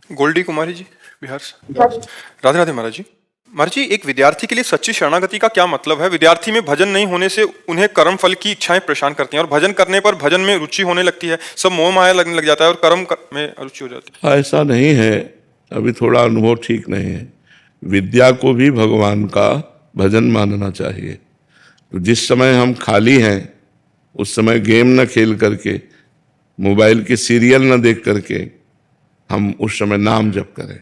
गोल्डी कुमारी जी, बिहार से। राधे राधे महाराज जी। महाराज जी, एक विद्यार्थी के लिए सच्ची शरणागति का क्या मतलब है? विद्यार्थी में भजन नहीं होने से उन्हें कर्म फल की इच्छाएं परेशान करती हैं और भजन करने पर भजन में रुचि होने लगती है, सब मोह माया लगने लग जाता है और में रुचि हो जाती है। ऐसा नहीं है, अभी थोड़ा अनुभव ठीक नहीं है। विद्या को भी भगवान का भजन मानना चाहिए। तो जिस समय हम खाली हैं उस समय गेम न खेल करके, मोबाइल के सीरियल न देख करके हम उस समय नाम जप करें,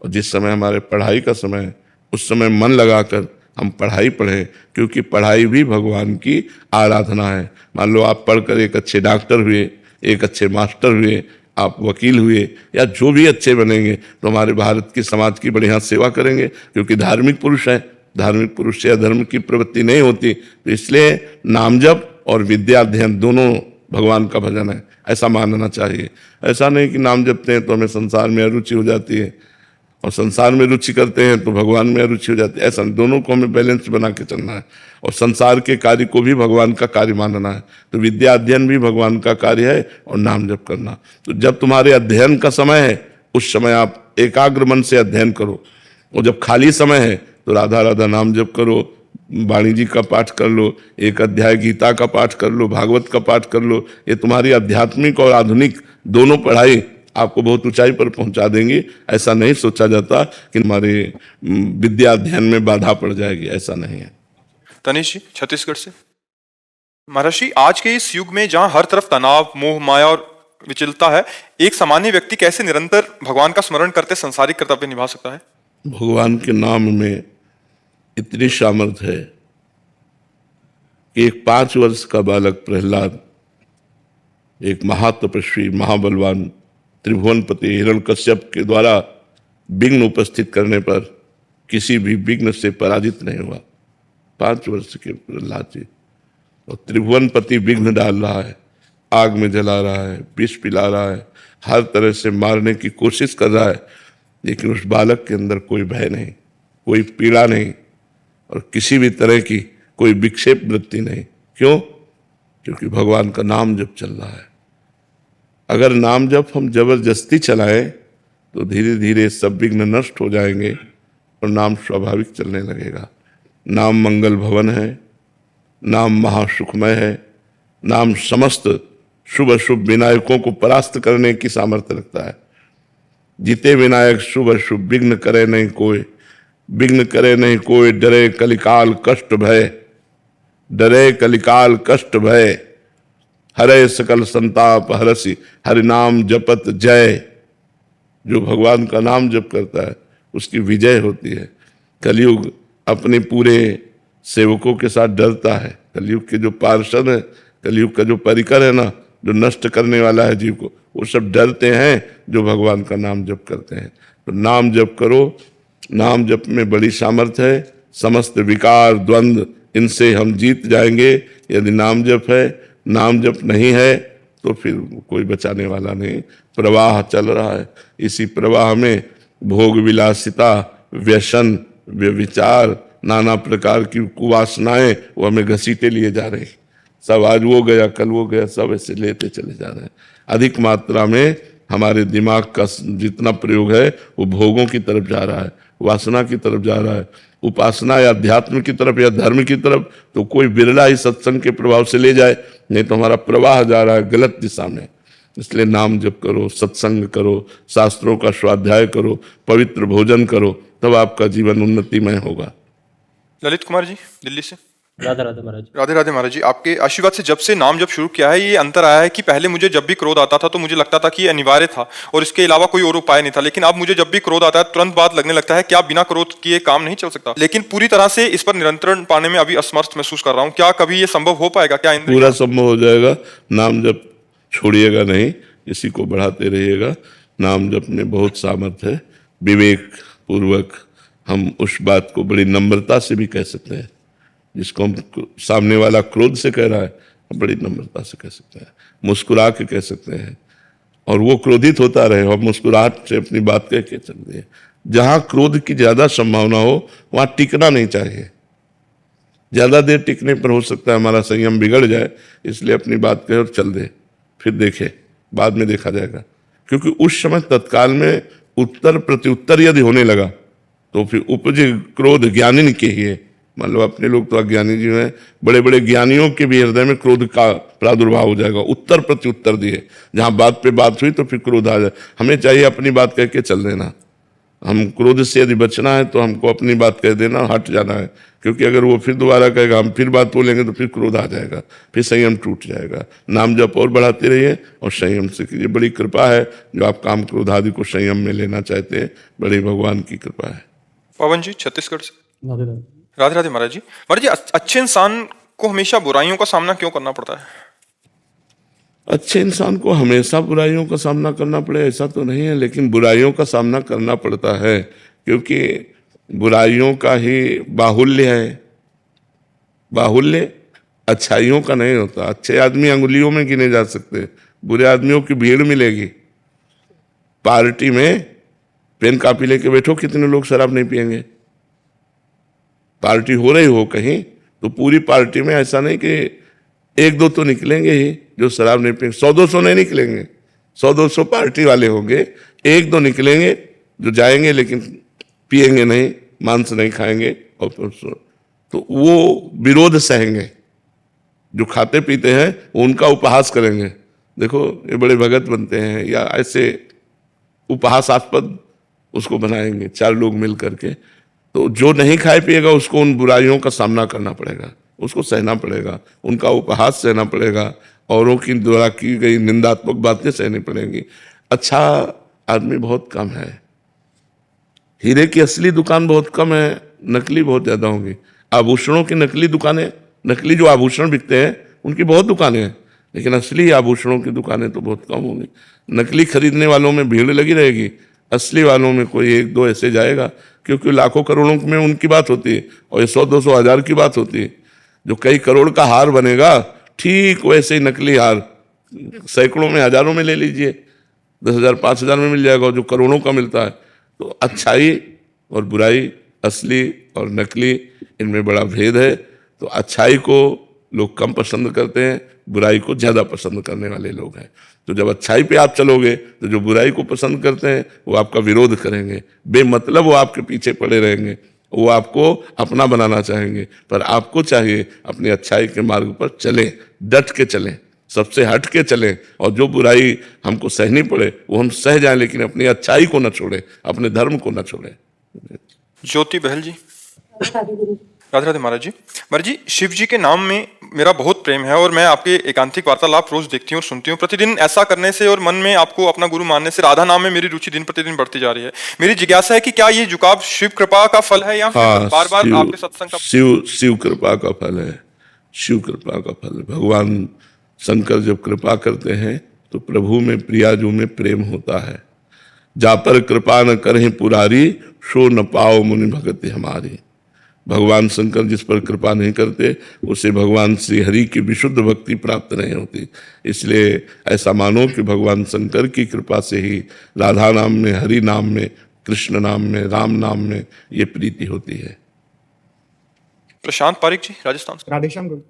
और जिस समय हमारे पढ़ाई का समय है उस समय मन लगाकर हम पढ़ाई पढ़ें, क्योंकि पढ़ाई भी भगवान की आराधना है। मान लो आप पढ़कर एक अच्छे डॉक्टर हुए, एक अच्छे मास्टर हुए, आप वकील हुए, या जो भी अच्छे बनेंगे तो हमारे भारत की समाज की बढ़िया सेवा करेंगे, क्योंकि धार्मिक पुरुष हैं। धार्मिक पुरुष से अधर्म की प्रवृत्ति नहीं होती। तो इसलिए नाम जप और विद्या अध्ययन दोनों भगवान का भजन है, ऐसा मानना चाहिए। ऐसा नहीं कि नाम जपते हैं तो हमें संसार में अरुचि हो जाती है और संसार में रुचि करते हैं तो भगवान में अरुचि हो जाती है। ऐसा दोनों को हमें बैलेंस बना के चलना है, और संसार के कार्य को भी भगवान का कार्य मानना है। तो विद्या अध्ययन भी भगवान का कार्य है और नाम जप करना। तो जब तुम्हारे अध्ययन का समय है उस समय आप एकाग्र मन से अध्ययन करो, और जब खाली समय है तो राधा राधा नाम जप करो, वाणी जी का पाठ कर लो, एक अध्याय गीता का पाठ कर लो, भागवत का पाठ कर लो। ये तुम्हारी आध्यात्मिक और आधुनिक दोनों पढ़ाई आपको बहुत ऊंचाई पर पहुंचा देंगी। ऐसा नहीं सोचा जाता कि हमारे विद्या अध्ययन में बाधा पड़ जाएगी, ऐसा नहीं है। तनिष जी, छत्तीसगढ़ से। महाराज जी, आज के इस युग में जहां हर तरफ तनाव, मोह माया और विचलता है, एक सामान्य व्यक्ति कैसे निरंतर भगवान का स्मरण करते संसारिक कर्तव्य निभा सकता है? भगवान के नाम में इतनी सामर्थ्य है कि एक 5 वर्ष का बालक प्रहलाद एक महातपस्वी, महाबलवान त्रिभुवनपति हिरण्यकश्यप के द्वारा विघ्न उपस्थित करने पर किसी भी विघ्न से पराजित नहीं हुआ। 5 वर्ष के प्रहलाद जी, और त्रिभुवनपति विघ्न डाल रहा है, आग में जला रहा है, विष पिला रहा है, हर तरह से मारने की कोशिश कर रहा है, लेकिन उस बालक के अंदर कोई भय नहीं, कोई पीड़ा नहीं और किसी भी तरह की कोई विक्षेप वृत्ति नहीं। क्यों? क्योंकि भगवान का नाम जप चल रहा है। अगर नाम जप हम जबरदस्ती चलाएं तो धीरे धीरे सब विघ्न नष्ट हो जाएंगे और नाम स्वाभाविक चलने लगेगा। नाम मंगल भवन है, नाम महासुखमय है, नाम समस्त शुभ अशुभ विनायकों को परास्त करने की सामर्थ्य रखता है। जीते विनायक शुभ अशुभ, विघ्न करे नहीं कोई, विघ्न करे नहीं कोई, डरे कलिकाल कष्ट भय, डरे कलिकाल कष्ट भय, हरे सकल संताप हरसी, हरि नाम जपत जय। जो भगवान का नाम जप करता है उसकी विजय होती है। कलयुग अपने पूरे सेवकों के साथ डरता है। कलयुग के जो पार्षद है, कलयुग का जो परिकर है ना, जो नष्ट करने वाला है जीव को, वो सब डरते हैं जो भगवान का नाम जप करते हैं। तो नाम जप करो, नाम जप में बड़ी सामर्थ्य है। समस्त विकार द्वंद्व इनसे हम जीत जाएंगे यदि नाम जप है। नाम जप नहीं है तो फिर कोई बचाने वाला नहीं। प्रवाह चल रहा है, इसी प्रवाह में भोग विलासिता, व्यसन, व्यभिचार, नाना प्रकार की कुवासनाएं वो हमें घसीटे लिए जा रहे हैं। सब आज वो गया, कल वो गया, सब ऐसे लेते चले जा रहे हैं। अधिक मात्रा में हमारे दिमाग का जितना प्रयोग है वो भोगों की तरफ जा रहा है, वासना की तरफ जा रहा है। उपासना या अध्यात्म की तरफ या धर्म की तरफ तो कोई बिरला ही सत्संग के प्रभाव से ले जाए, नहीं तो हमारा प्रवाह जा रहा है गलत दिशा में। इसलिए नाम जप करो, सत्संग करो, शास्त्रों का स्वाध्याय करो, पवित्र भोजन करो, तब आपका जीवन उन्नतिमय होगा। ललित कुमार जी, दिल्ली से। राधे राधे महाराज। राधे राधे महाराज जी, आपके आशीर्वाद से जब से नाम जब शुरू किया है ये अंतर आया है कि पहले मुझे जब भी क्रोध आता था तो मुझे लगता था कि ये अनिवार्य था और इसके अलावा कोई और उपाय नहीं था, लेकिन अब मुझे जब भी क्रोध आता है तुरंत बात लगने लगता है क्या बिना क्रोध किए काम नहीं चल सकता, लेकिन पूरी तरह से इस पर नियंत्रण पाने में अभी असमर्थ महसूस कर रहा हूँ। क्या कभी ये संभव हो पाएगा? क्या पूरा संभव हो जाएगा। नाम जप छोड़िएगा नहीं, इसी को बढ़ाते रहिएगा। नाम जप में बहुत सामर्थ्य है। विवेक पूर्वक हम उस बात को बड़ी नम्रता से भी कह सकते हैं, जिसको हम सामने वाला क्रोध से कह रहा है हम बड़ी नम्रता से कह सकते हैं, मुस्कुरा के कह सकते हैं, और वो क्रोधित होता रहे और मुस्कुराहट से अपनी बात कह के चल दिए। जहाँ क्रोध की ज्यादा संभावना हो वहाँ टिकना नहीं चाहिए। ज्यादा देर टिकने पर हो सकता है हमारा संयम बिगड़ जाए, इसलिए अपनी बात कहे और चल दे, फिर देखे, बाद में देखा जाएगा। क्योंकि उस समय तत्काल में उत्तर प्रत्युत्तर यदि होने लगा तो फिर उपजे क्रोध ज्ञानी के ही है। मतलब अपने लोग तो अज्ञानी जी हैं, बड़े बड़े ज्ञानियों के भी हृदय में क्रोध का प्रादुर्भाव हो जाएगा। उत्तर प्रत्युत्तर दिए, जहां बात पे बात हुई तो फिर क्रोध आ जाए। हमें चाहिए अपनी बात कह के चल देना। हम क्रोध से यदि बचना है तो हमको अपनी बात कह देना, हट जाना है, क्योंकि अगर वो फिर दोबारा कहेगा, हम फिर बात बोलेंगे तो फिर क्रोध आ जाएगा, फिर संयम टूट जाएगा। नाम जप और बढ़ाते रहिए और संयम से कीजिए। बड़ी कृपा है जो आप काम क्रोध आदि को संयम में लेना चाहते हैं, बड़ी भगवान की कृपा है। पवन जी छत्तीसगढ़ से। राधे राधे। राधे राधे महाराज जी। महाराज जी, अच्छे इंसान को हमेशा बुराइयों का सामना क्यों करना पड़ता है? अच्छे इंसान को हमेशा बुराइयों का सामना करना पड़े ऐसा तो नहीं है, लेकिन बुराइयों का सामना करना पड़ता है क्योंकि बुराइयों का ही बाहुल्य है। बाहुल्य अच्छाइयों का नहीं होता। अच्छे आदमी अंगुलियों में गिने जा सकते, बुरे आदमियों की भीड़ मिलेगी। पार्टी में पेन कापी लेके बैठो, कितने लोग शराब नहीं पिएंगे? पार्टी हो रही हो कहीं तो पूरी पार्टी में ऐसा नहीं कि एक दो तो निकलेंगे ही जो शराब नहीं पिएंगे। 100-200 नहीं निकलेंगे, 100-200 पार्टी वाले होंगे, एक दो निकलेंगे जो जाएंगे लेकिन पिएंगे नहीं, मांस नहीं खाएंगे, और तो वो विरोध सहेंगे। जो खाते पीते हैं वो उनका उपहास करेंगे, देखो ये बड़े भगत बनते हैं, या ऐसे उपहासास्पद उसको बनाएंगे 4 लोग मिल करके। तो जो नहीं खाए पिएगा उसको उन बुराइयों का सामना करना पड़ेगा, उसको सहना पड़ेगा, उनका उपहास सहना पड़ेगा, औरों की द्वारा की गई निंदात्मक बातें सहनी पड़ेंगी। अच्छा आदमी बहुत कम है, हीरे की असली दुकान बहुत कम है, नकली बहुत ज्यादा होंगी। आभूषणों की नकली दुकानें, नकली जो आभूषण बिकते हैं उनकी बहुत दुकानें हैं, लेकिन असली आभूषणों की दुकानें तो बहुत कम होंगी। नकली खरीदने वालों में भीड़ लगी रहेगी, असली वालों में कोई 1-2 ऐसे जाएगा, क्योंकि लाखों करोड़ों में उनकी बात होती है और ये 100-200 हज़ार की बात होती है। जो कई करोड़ का हार बनेगा, ठीक वैसे ही नकली हार सैकड़ों में, हजारों में ले लीजिए, 10,000 5,000 में मिल जाएगा, और जो करोड़ों का मिलता है। तो अच्छाई और बुराई, असली और नकली, इनमें बड़ा भेद है। तो अच्छाई को लोग कम पसंद करते हैं, बुराई को ज़्यादा पसंद करने वाले लोग हैं। तो जब अच्छाई पे आप चलोगे तो जो बुराई को पसंद करते हैं वो आपका विरोध करेंगे, बेमतलब वो आपके पीछे पड़े रहेंगे, वो आपको अपना बनाना चाहेंगे। पर आपको चाहिए अपनी अच्छाई के मार्ग पर चलें, डट के चलें, सबसे हट के चलें, और जो बुराई हमको सहनी पड़े वो हम सह जाएं, लेकिन अपनी अच्छाई को न छोड़ें, अपने धर्म को न छोड़ें। ज्योति बहल जी। राधे राधे महाराज जी। महाराज जी, शिव जी के नाम में मेरा बहुत प्रेम है और मैं आपके एकांतिक वार्तालाप रोज देखती हूँ और सुनती हूँ। प्रतिदिन ऐसा करने से और मन में आपको अपना गुरु मानने से राधा नाम में मेरी रुचि दिन प्रतिदिन बढ़ती जा रही है। मेरी जिज्ञासा है कि क्या ये झुकाव शिव कृपा का फल है या फिर बार बार आपके सत्संग का? शिव कृपा का फल है, शिव कृपा का फल है। भगवान शंकर जब कृपा करते हैं तो प्रभु में, प्रियाजू में प्रेम होता है। जा पर कृपा न करें पुरारी, सो न पाओ मुनि भगति हमारी। भगवान शंकर जिस पर कृपा नहीं करते उसे भगवान श्री हरि की विशुद्ध भक्ति प्राप्त नहीं होती। इसलिए ऐसा मानो कि भगवान शंकर की कृपा से ही राधा नाम में, हरि नाम में, कृष्ण नाम में, राम नाम में ये प्रीति होती है। प्रशांत पारिक जी, राजस्थान से। राधेश्याम गुरु।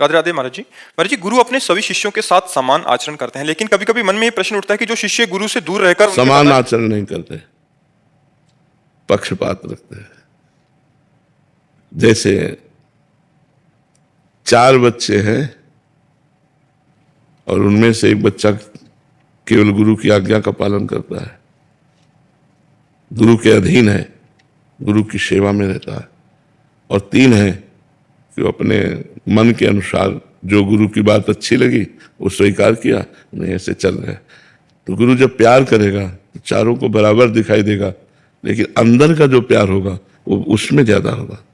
राधे राधे महाराज जी। महाराज जी, गुरु अपने सभी शिष्यों के साथ समान आचरण करते हैं, लेकिन कभी कभी मन में ये प्रश्न उठता है कि जो शिष्य गुरु से दूर रहकर समान आचरण नहीं करते, पक्षपात रखते हैं। जैसे 4 बच्चे हैं और उनमें से एक बच्चा केवल गुरु की आज्ञा का पालन करता है, गुरु के अधीन है, गुरु की सेवा में रहता है, और 3 हैं कि अपने मन के अनुसार जो गुरु की बात अच्छी लगी वो स्वीकार किया, नहीं ऐसे चल रहे। तो गुरु जब प्यार करेगा तो चारों को बराबर दिखाई देगा, लेकिन अंदर का जो प्यार होगा वो उसमें ज्यादा होगा,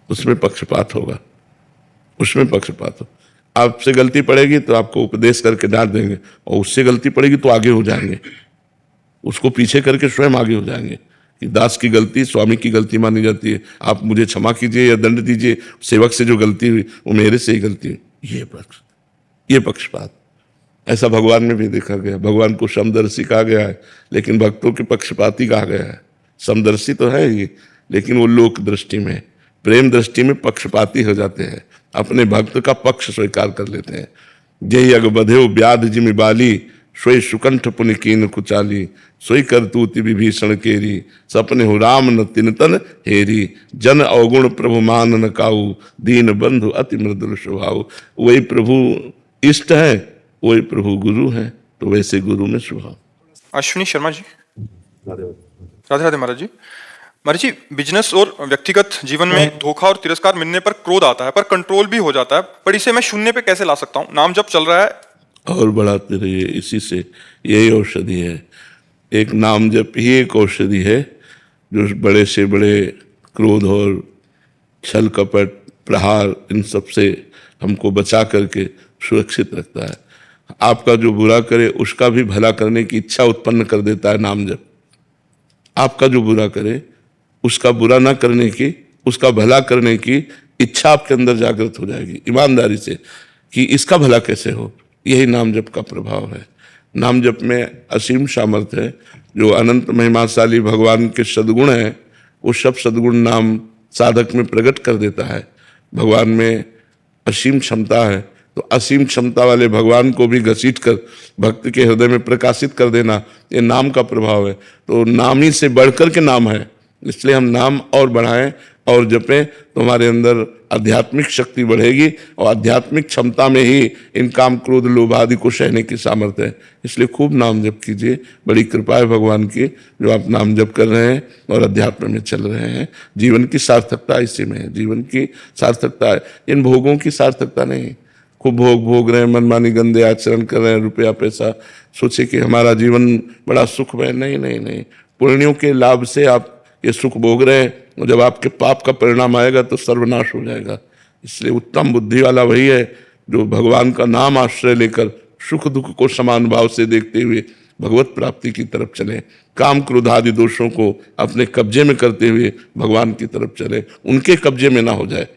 उसमें पक्षपात होगा, उसमें पक्षपात हो। आपसे गलती पड़ेगी तो आपको उपदेश करके डांट देंगे, और उससे गलती पड़ेगी तो आगे हो जाएंगे, उसको पीछे करके स्वयं आगे हो जाएंगे कि दास की गलती स्वामी की गलती मानी जाती है, आप मुझे क्षमा कीजिए या दंड दीजिए, सेवक से जो गलती हुई वो मेरे से ही गलती हुई। ये पक्षपात ऐसा भगवान में भी देखा गया। भगवान को समदर्शी कहा गया है, लेकिन भक्तों के पक्षपाती कहा गया है। समदर्शी तो है ही, लेकिन वो लोक दृष्टि में, प्रेम दृष्टि में पक्षपाती हो जाते हैं, अपने भक्त का पक्ष स्वीकार कर लेते हैं। जय अग बधेव व्याध जिमि बाली, सोई सुकंठ पुनि कीन कुचाली, सोई करतूति विभीषण केरी, सपने हो राम न तिन तन हेरी, जन अवगुण प्रभु मान न काऊ, दीन बंधु अति मृदुल स्वभाव। वही प्रभु इष्ट है, वही प्रभु गुरु है, तो वैसे गुरु में स्वभाव। अश्विनी शर्मा जी। राधे राधे महाराज जी। महाराज जी, बिजनेस और व्यक्तिगत जीवन में धोखा और तिरस्कार मिलने पर क्रोध आता है, पर कंट्रोल भी हो जाता है, पर इसे मैं शून्य पे कैसे ला सकता हूँ? नाम जब चल रहा है और बढ़ाते रहिए, इसी से यही औषधि है। एक नाम जप ही एक औषधि है जो बड़े से बड़े क्रोध और छल कपट प्रहार इन सब से हमको बचा करके सुरक्षित रखता है। आपका जो बुरा करे उसका भी भला करने की इच्छा उत्पन्न कर देता है नाम जप। आपका जो बुरा करे उसका बुरा ना करने की, उसका भला करने की इच्छा आपके अंदर जागृत हो जाएगी ईमानदारी से कि इसका भला कैसे हो। यही नाम जप का प्रभाव है। नाम जप में असीम सामर्थ्य है। जो अनंत महिमाशाली भगवान के सद्गुण हैं वो सब सद्गुण नाम साधक में प्रकट कर देता है। भगवान में असीम क्षमता है, तो असीम क्षमता वाले भगवान को भी घसीट कर भक्त के हृदय में प्रकाशित कर देना, ये नाम का प्रभाव है। तो नाम ही से बढ़कर के नाम है, इसलिए हम नाम और बढ़ाएं और जपें तो हमारे अंदर आध्यात्मिक शक्ति बढ़ेगी और आध्यात्मिक क्षमता में ही इन काम क्रोध लोभ आदि को सहने की सामर्थ्य है। इसलिए खूब नाम जप कीजिए। बड़ी कृपा है भगवान की जो आप नाम जप कर रहे हैं और अध्यात्म में चल रहे हैं। जीवन की सार्थकता इसी में है, जीवन की सार्थकता है, इन भोगों की सार्थकता नहीं। खूब भोग रहे हैं, मनमानी गंदे आचरण कर रहे हैं, रुपया पैसा सोचे कि हमारा जीवन बड़ा सुखमय। नहीं, पुण्यों के लाभ से आप ये सुख भोग रहे हैं और जब आपके पाप का परिणाम आएगा तो सर्वनाश हो जाएगा। इसलिए उत्तम बुद्धि वाला वही है जो भगवान का नाम आश्रय लेकर सुख दुख को समान भाव से देखते हुए भगवत प्राप्ति की तरफ चले। काम क्रोध आदि दोषों को अपने कब्जे में करते हुए भगवान की तरफ चले, उनके कब्जे में ना हो जाए।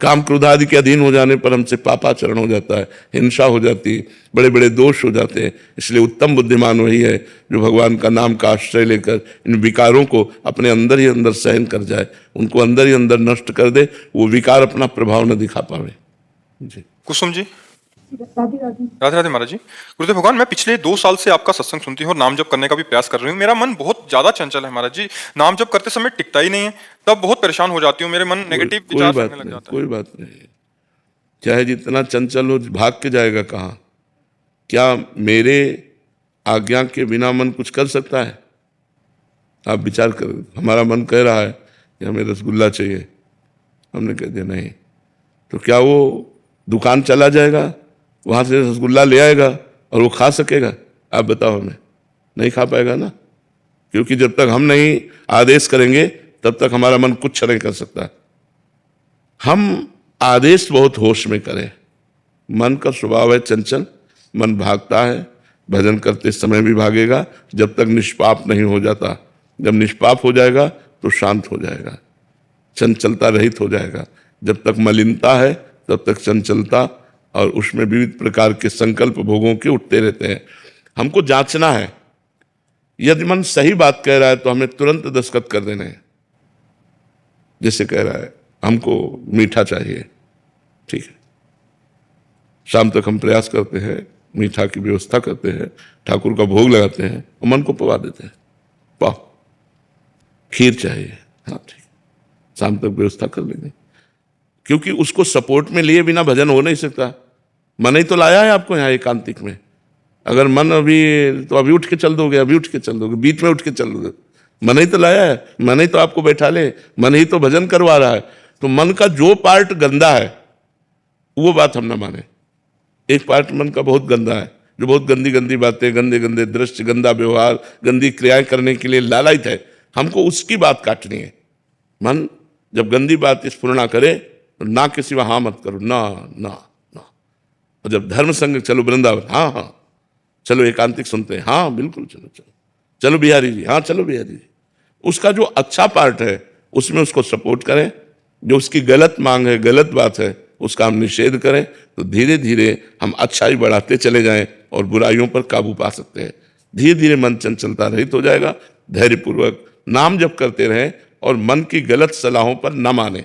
काम क्रोध आदि के अधीन हो जाने पर हमसे पापाचरण हो जाता है, हिंसा हो जाती है, बड़े बड़े दोष हो जाते हैं। इसलिए उत्तम बुद्धिमान वही है जो भगवान का नाम का आश्रय लेकर इन विकारों को अपने अंदर ही अंदर सहन कर जाए, उनको अंदर ही अंदर नष्ट कर दे, वो विकार अपना प्रभाव न दिखा पावे। जी कुसुम जी। राधे राधे महाराज जी। गुरुदेव भगवान, मैं पिछले 2 साल से आपका सत्संग सुनती हूँ और नाम जप करने का भी प्रयास कर रही हूँ। मेरा मन बहुत ज्यादा चंचल है महाराज जी, नाम जप करते समय टिकता ही नहीं है, तब बहुत परेशान हो जाती हूँ, मेरे मन नेगेटिव विचार करने लग जाता है। कोई बात नहीं, चाहे जितना चंचल हो, भाग के जाएगा कहाँ? क्या मेरे आज्ञा के बिना मन कुछ कर सकता है? आप विचार करो। हमारा मन कह रहा है कि हमें रसगुल्ला चाहिए, हमने कह दिया नहीं, तो क्या वो दुकान चला जाएगा, वहां से रसगुल्ला ले आएगा और वो खा सकेगा? आप बताओ हमें। नहीं खा पाएगा ना, क्योंकि जब तक हम नहीं आदेश करेंगे तब तक हमारा मन कुछ नहीं कर सकता। हम आदेश बहुत होश में करें। मन का स्वभाव है चंचल, मन भागता है, भजन करते समय भी भागेगा जब तक निष्पाप नहीं हो जाता। जब निष्पाप हो जाएगा तो शांत हो जाएगा, चंचलता रहित हो जाएगा। जब तक मलिनता है तब तक चंचलता और उसमें विविध प्रकार के संकल्प भोगों के उठते रहते हैं। हमको जांचना है, यदि मन सही बात कह रहा है तो हमें तुरंत दस्तखत कर देना है। जैसे कह रहा है हमको मीठा चाहिए, ठीक है, शाम तक हम प्रयास करते हैं, मीठा की व्यवस्था करते हैं, ठाकुर का भोग लगाते हैं और मन को पवा देते हैं, पाओ खीर चाहिए, हाँ ठीक, शाम तक व्यवस्था कर लेंगे। क्योंकि उसको सपोर्ट में लिए बिना भजन हो नहीं सकता। मन ही तो लाया है आपको यहाँ एकांतिक में। अगर मन अभी उठ के चल दोगे, अभी उठ के चल दोगे, बीच में उठ के चल दोगे, मन ही तो लाया है, मन ही तो आपको बैठा ले, मन ही तो भजन करवा रहा है। तो मन का जो पार्ट गंदा है वो बात हम ना माने। एक पार्ट मन का बहुत गंदा है जो बहुत गंदी गंदी बातें, गंदे गंदे दृश्य, गंदा व्यवहार, गंदी क्रियाएं करने के लिए लालायित है, हमको उसकी बात काटनी है। मन जब गंदी बात स्फुरना करे तो ना किसी हाँ मत करो, ना ना ना। और जब धर्म संग चलो वृंदावन, हाँ हाँ चलो एकांतिक सुनते हैं, हाँ बिल्कुल चलो चलो चलो बिहारी जी, हाँ चलो बिहारी जी। उसका जो अच्छा पार्ट है उसमें उसको सपोर्ट करें, जो उसकी गलत मांग है, गलत बात है, उसका हम निषेध करें, तो धीरे धीरे हम अच्छाई बढ़ाते चले जाएं और बुराइयों पर काबू पा सकते हैं। धीरे धीरे मन चंचलता रहित हो जाएगा। धैर्यपूर्वक नाम जप करते रहें और मन की गलत सलाहों पर न माने,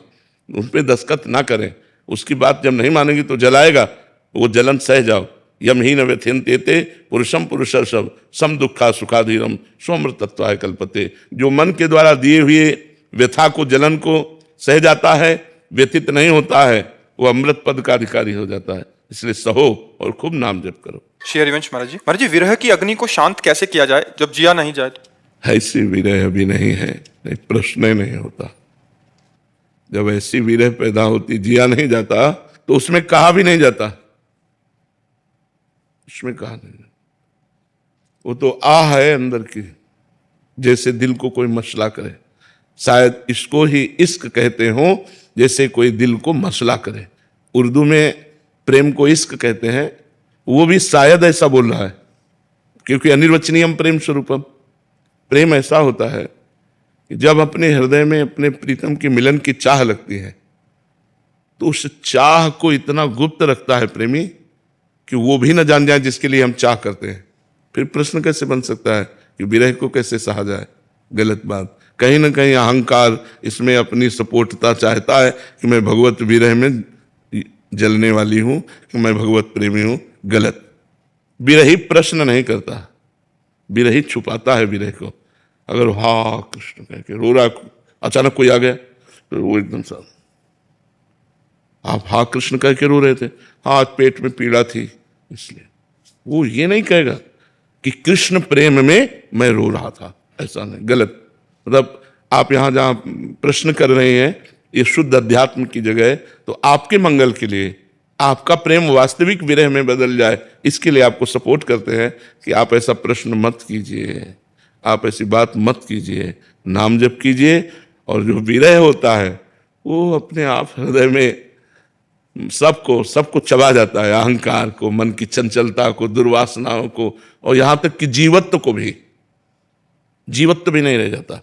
उन पर दस्तखत ना करें। उसकी बात जब नहीं मानेंगे तो जलाएगा, वो जलन सह जाओ, यम ही न व्यथ्यन्ते पुरुषम पुरुषर्षभ सम दुखा सुखाधीरम स्वमृतत्वाय कल्पते। जो मन के द्वारा दिए हुए व्यथा को, जलन को सह जाता है, व्यथित नहीं होता है, वो अमृत पद का अधिकारी हो जाता है। इसलिए सहो और खूब नाम जप करो। श्री हरिवंश महाराज जी, महाराज जी विरह की अग्नि को शांत कैसे किया जाए जब जिया नहीं जाए तो? ऐसी विरह अभी नहीं है, नहीं प्रश्न ही नहीं होता। जब ऐसी विरह पैदा होती, जिया नहीं जाता, तो उसमें कहा भी नहीं जाता, उसमें कहा नहीं जाता। वो तो आह है अंदर की, जैसे दिल को कोई मसला करे। शायद इसको ही इश्क कहते हो, जैसे कोई दिल को मसला करे। उर्दू में प्रेम को इश्क कहते हैं, वो भी शायद ऐसा बोल रहा है, क्योंकि अनिर्वचनीयम प्रेम स्वरूपम। प्रेम ऐसा होता है कि जब अपने हृदय में अपने प्रीतम के मिलन की चाह लगती है, तो उस चाह को इतना गुप्त रखता है प्रेमी कि वो भी न जान जाए जिसके लिए हम चाह करते हैं। फिर प्रश्न कैसे बन सकता है कि विरह को कैसे सहा जाए? गलत बात। कहीं ना कहीं अहंकार इसमें अपनी सपोर्टता चाहता है कि मैं भगवत विरह में जलने वाली हूं, कि मैं भगवत प्रेमी हूं। गलत। विरही प्रश्न नहीं करता, विरही छुपाता है विरह को। अगर हा कृष्ण कह के रो रहा, अचानक कोई आ गया तो वो एकदम सा, आप हा कृष्ण कह के रो रहे थे, हाँ आज पेट में पीड़ा थी इसलिए। वो ये नहीं कहेगा कि कृष्ण प्रेम में मैं रो रहा था, ऐसा नहीं। गलत। मतलब आप यहां जहां प्रश्न कर रहे हैं, ये शुद्ध अध्यात्म की जगह है, तो आपके मंगल के लिए आपका प्रेम वास्तविक विरह में बदल जाए, इसके लिए आपको सपोर्ट करते हैं कि आप ऐसा प्रश्न मत कीजिए, आप ऐसी बात मत कीजिए, नाम जप कीजिए। और जो विरह होता है वो अपने आप हृदय में सबको चबा जाता है, अहंकार को, मन की चंचलता को, दुर्वासनाओं को, और यहां तक कि जीवत्व भी नहीं रह जाता।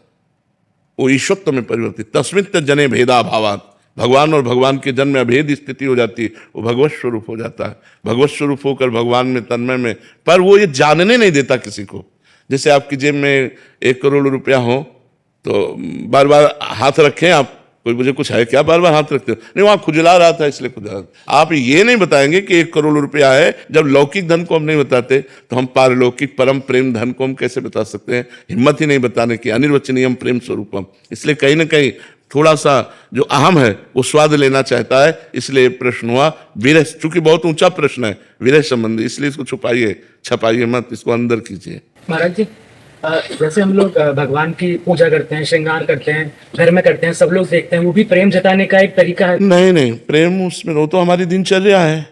वो ईश्वत्व में परिवर्तित। तस्मित् जने भेदा भावात, भगवान और भगवान के जन्म में अभेद स्थिति हो जाती है, वो भगवत स्वरूप हो जाता है। भगवत स्वरूप होकर भगवान में, तन्मय में, पर वो ये जानने नहीं देता किसी को। जैसे आपकी जेब में 1 करोड़ रुपया हो तो बार बार हाथ रखें आप, कोई मुझे कुछ है क्या, बार बार हाथ रखते हो? नहीं, वहां खुजला रहा था इसलिए खुजला। आप ये नहीं बताएंगे कि 1 करोड़ रुपया है। जब लौकिक धन को हम नहीं बताते तो हम पारलौकिक परम प्रेम धन को हम कैसे बता सकते हैं? हिम्मत ही नहीं बताने की। अनिर्वचनीयम प्रेम स्वरूपम। इसलिए कहीं ना कहीं थोड़ा सा जो अहम है वो स्वाद लेना चाहता है, इसलिए प्रश्न हुआ विरह। चूंकि बहुत ऊंचा प्रश्न है विरह संबंधी, इसलिए इसको छपाइए मत, इसको अंदर कीजिए। महाराज जी, जैसे हम लोग भगवान की पूजा करते हैं, श्रृंगार करते हैं, घर में करते हैं, सब लोग देखते हैं, वो भी प्रेम जताने का एक तरीका है? नहीं, प्रेम उसमें वो तो हमारी दिनचर्या है।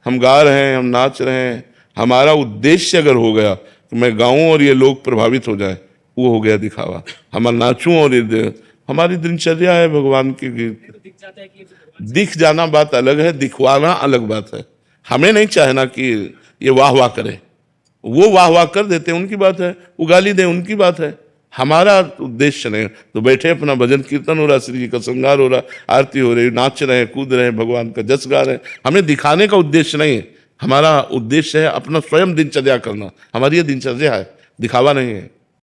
हम गा रहे हैं, हम नाच रहे हैं, हमारा उद्देश्य अगर हो गया कि मैं गाऊं और ये लोग प्रभावित हो जाए, वो हो गया दिखावा। हम नाचूं और ये हमारी दिनचर्या है भगवान की गीत। दिख जाना बात अलग है, दिखवाना अलग बात है। हमें नहीं चाहना कि ये वाह वाह करे, वो वाह वाह कर देते हैं उनकी बात है, वो गाली दे उनकी बात है। हमारा उद्देश्य नहीं। तो बैठे अपना भजन कीर्तन हो रहा, श्री जी का श्रृंगार हो रहा, आरती हो रही, नाच रहे, कूद रहे, भगवान का जस गा रहे। हमें दिखाने का उद्देश्य नहीं है, हमारा उद्देश्य है अपना स्वयं दिनचर्या करना। हमारी ये दिनचर्या है, दिखावा नहीं है।